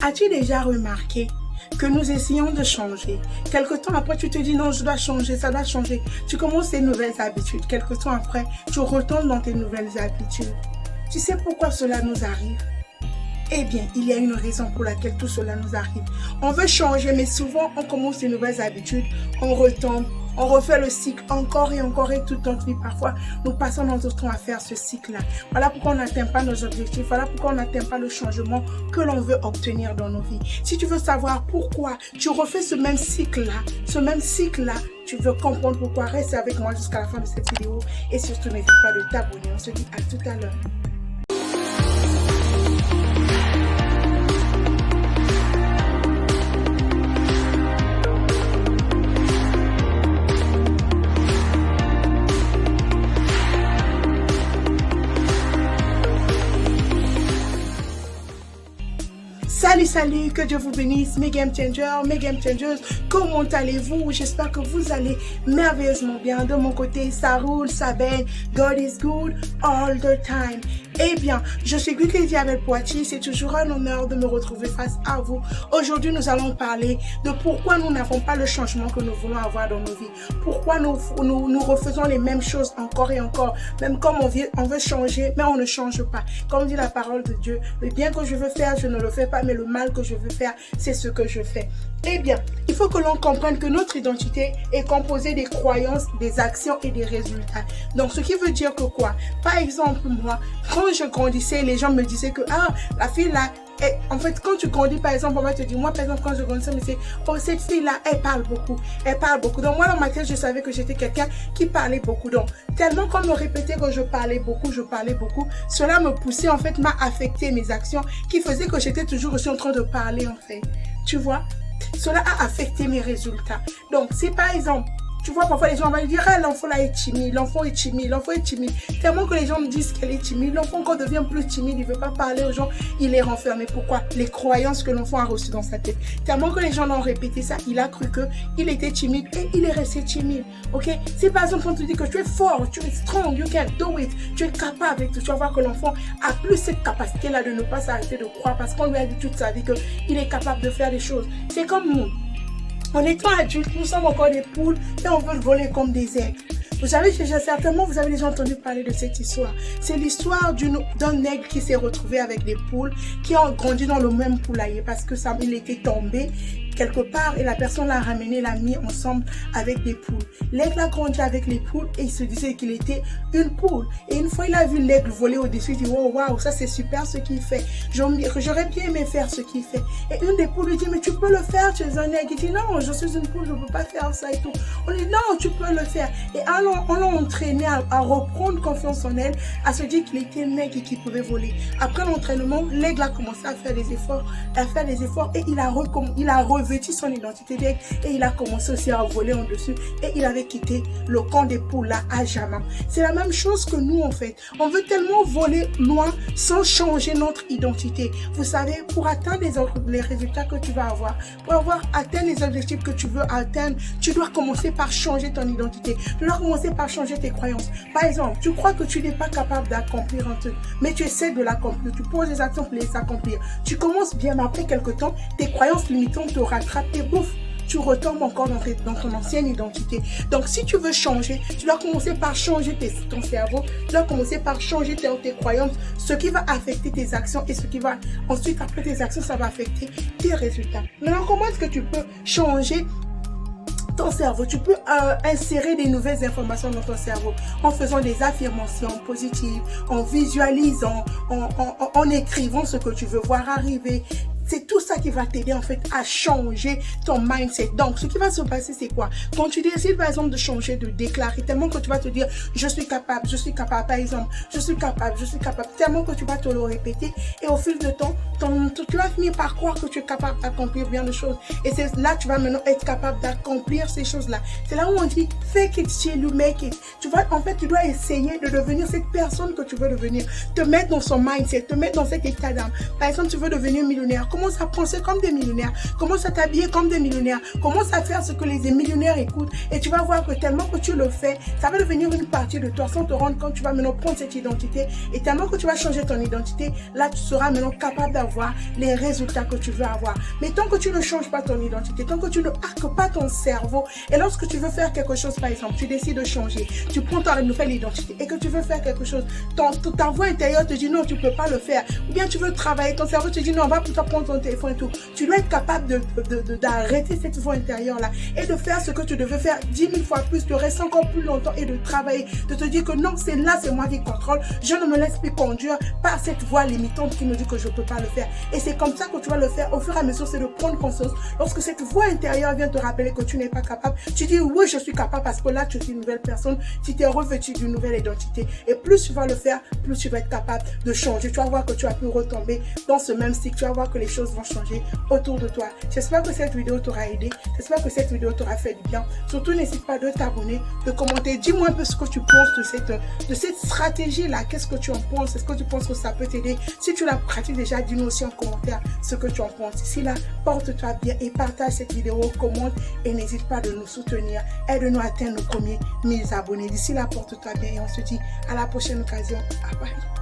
As-tu déjà remarqué que nous essayons de changer? Quelque temps après, tu te dis non, je dois changer, ça doit changer. Tu commences tes nouvelles habitudes. Quelque temps après, tu retournes dans tes nouvelles habitudes. Tu sais pourquoi cela nous arrive? Eh bien, il y a une raison pour laquelle tout cela nous arrive. On veut changer, mais souvent, on commence des nouvelles habitudes, on retombe, on refait le cycle encore et toute notre vie. Parfois, nous passons notre temps à faire ce cycle-là. Voilà pourquoi on n'atteint pas nos objectifs. Voilà pourquoi on n'atteint pas le changement que l'on veut obtenir dans nos vies. Si tu veux savoir pourquoi tu refais ce même cycle-là, tu veux comprendre pourquoi, reste avec moi jusqu'à la fin de cette vidéo. Et surtout, n'hésite pas de t'abonner. On se dit à tout à l'heure. Salut, que Dieu vous bénisse, mes game changers, mes game changers, comment allez-vous? J'espère que vous allez merveilleusement bien. De mon côté, ça roule, ça baigne, God is good all the time. Eh bien, je suis Lady Abel Poitiers, c'est toujours un honneur de me retrouver face à vous. Aujourd'hui, nous allons parler de pourquoi nous n'avons pas le changement que nous voulons avoir dans nos vies. Pourquoi nous refaisons les mêmes choses encore et encore, même comme on veut changer, mais on ne change pas. Comme dit la parole de Dieu, le bien que je veux faire, je ne le fais pas, mais le mal que je veux faire, c'est ce que je fais. Eh bien, il faut que l'on comprenne que notre identité est composée des croyances, des actions et des résultats. Donc, ce qui veut dire que quoi? Par exemple, moi, quand je grandissais, les gens me disaient que, la fille là, en fait, quand tu grandis, par exemple, on va te dire, moi, par exemple, quand je grandissais, me disais, oh, cette fille-là, elle parle beaucoup. Donc, moi, dans ma tête, je savais que j'étais quelqu'un qui parlait beaucoup. Donc, tellement qu'on me répétait que je parlais beaucoup, cela me poussait, en fait, m'a affecté mes actions, qui faisait que j'étais toujours aussi en train de parler, en fait. Tu vois? Cela a affecté mes résultats. Donc, si par exemple, tu vois, parfois les gens vont dire, l'enfant là est timide, l'enfant est timide. Tellement que les gens me disent qu'elle est timide, l'enfant quand devient plus timide, il ne veut pas parler aux gens, il est renfermé. Pourquoi? Les croyances que l'enfant a reçues dans sa tête. Tellement que les gens l'ont répété ça, il a cru qu'il était timide et il est resté timide. Ok? Si par exemple on te dit que tu es fort, tu es strong, you can do it, tu es capable, et tu vas voir que l'enfant a plus cette capacité-là de ne pas s'arrêter de croire parce qu'on lui a dit toute sa vie qu'il est capable de faire des choses. C'est comme nous. En étant adultes, nous sommes encore des poules et on veut voler comme des aigles. Vous savez, certainement, vous avez déjà entendu parler de cette histoire. C'est l'histoire d'un aigle qui s'est retrouvé avec des poules, qui ont grandi dans le même poulailler parce que il était tombé quelque part et la personne l'a ramené, l'a mis ensemble avec des poules. L'aigle a grandi avec les poules et il se disait qu'il était une poule. Et une fois il a vu l'aigle voler au-dessus, il dit oh waouh, ça c'est super ce qu'il fait. J'aurais bien aimé faire ce qu'il fait. Et une des poules lui dit mais tu peux le faire, tu es un aigle. Il dit non, je suis une poule, je ne peux pas faire ça et tout. On lui dit non, tu peux le faire. Et on l'a entraîné à reprendre confiance en elle, à se dire qu'il était un aigle et qu'il pouvait voler. Après l'entraînement, l'aigle a commencé à faire des efforts, et il a revêtu son identité d'aigle et il a commencé aussi à voler en dessus et il avait quitté le camp des poules là à jamais. C'est la même chose que nous en fait. On veut tellement voler loin sans changer notre identité. Vous savez, pour atteindre les résultats que tu vas avoir, pour atteindre les objectifs que tu veux atteindre, tu dois commencer par changer ton identité. Tu dois commencer par changer tes croyances. Par exemple, tu crois que tu n'es pas capable d'accomplir un truc, mais tu essaies de l'accomplir. Tu poses des actions pour les accomplir. Tu commences bien, mais après quelque temps, tes croyances limitantes te rattrapent, tes bouffes. Tu retombes encore dans ton ancienne identité. Donc, si tu veux changer, tu dois commencer par changer ton cerveau. Tu dois commencer par changer tes croyances, ce qui va affecter tes actions et ce qui va ensuite, après tes actions, ça va affecter tes résultats. Maintenant, comment est-ce que tu peux changer ton cerveau? Tu peux insérer des nouvelles informations dans ton cerveau en faisant des affirmations positives, en visualisant, en écrivant ce que tu veux voir arriver. C'est tout ça qui va t'aider en fait à changer ton mindset. Donc, ce qui va se passer, c'est quoi? Quand tu décides par exemple de changer, de déclarer, tellement que tu vas te dire je suis capable, par exemple, je suis capable, tellement que tu vas te le répéter et au fil de temps, tu vas finir par croire que tu es capable d'accomplir bien de choses. Et c'est là que tu vas maintenant être capable d'accomplir ces choses-là. C'est là où on dit fake it till you make it. Tu dois essayer de devenir cette personne que tu veux devenir, te mettre dans son mindset, te mettre dans cet état d'âme. Par exemple, tu veux devenir millionnaire. commence à penser comme des millionnaires, commence à t'habiller comme des millionnaires, commence à faire ce que les millionnaires écoutent et tu vas voir que tellement que tu le fais, ça va devenir une partie de toi sans te rendre compte. Tu vas maintenant prendre cette identité et tellement que tu vas changer ton identité, là tu seras maintenant capable d'avoir les résultats que tu veux avoir. Mais tant que tu ne changes pas ton identité, tant que tu ne hackes pas ton cerveau et lorsque tu veux faire quelque chose, par exemple, tu décides de changer, tu prends ta nouvelle identité et que tu veux faire quelque chose, ta voix intérieure te dit non, tu ne peux pas le faire. Ou bien tu veux travailler, ton cerveau te dit non, va plutôt prendre ton téléphone et tout. Tu dois être capable d'arrêter cette voix intérieure-là et de faire ce que tu devais faire 10 000 fois plus, de rester encore plus longtemps et de travailler, de te dire que non, c'est moi qui contrôle, je ne me laisse plus conduire par cette voix limitante qui me dit que je ne peux pas le faire. Et c'est comme ça que tu vas le faire au fur et à mesure, c'est de prendre conscience. Lorsque cette voix intérieure vient te rappeler que tu n'es pas capable, tu dis oui, je suis capable parce que là, tu es une nouvelle personne, tu t'es revêtu d'une nouvelle identité. Et plus tu vas le faire, plus tu vas être capable de changer. Tu vas voir que tu vas plus retomber dans ce même cycle. Tu vas voir que les choses vont changer autour de toi. J'espère que cette vidéo t'aura aidé. J'espère que cette vidéo t'aura fait du bien. Surtout, n'hésite pas de t'abonner, de commenter. Dis-moi un peu ce que tu penses de cette stratégie-là. Qu'est-ce que tu en penses? Est-ce que tu penses que ça peut t'aider? Si tu la pratiques déjà, dis-nous aussi en commentaire ce que tu en penses. Ici là, porte-toi bien et partage cette vidéo, commente et n'hésite pas de nous soutenir. Aide-nous à atteindre nos premiers 1000 abonnés. D'ici là, porte-toi bien et on se dit à la prochaine occasion. Bye bye.